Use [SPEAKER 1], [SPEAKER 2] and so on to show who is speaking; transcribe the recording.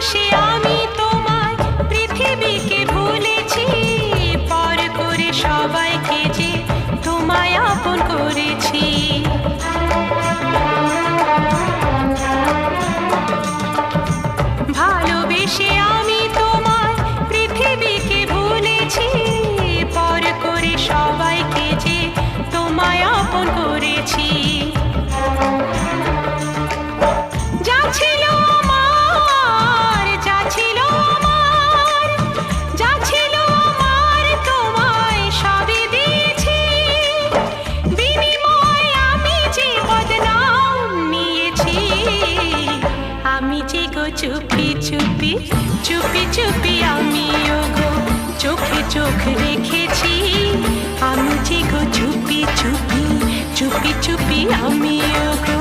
[SPEAKER 1] ভালোবেসে আমি তোমায় পৃথিবীকে ভুলেছি, পর করে সবাইকে যে তোমায় আপন করেছি। ভালোবেসে আমি তোমায় পৃথিবীকে ভুলেছি, পর করে সবাইকে যে তোমায় আপন করেছি। যা ছিল আমার, যা ছিল আমার, যা ছিল আমার তোমায় সবই দিয়েছি, বিনিময়ে আমি যে বদনাম নিয়েছি। আমি যে গো চুপি চুপি চুপি চুপি আমি ওগো চোখে চোখ রেখেছি। আমি যে গো চুপি চুপি চুপি চুপি আমি ওগো।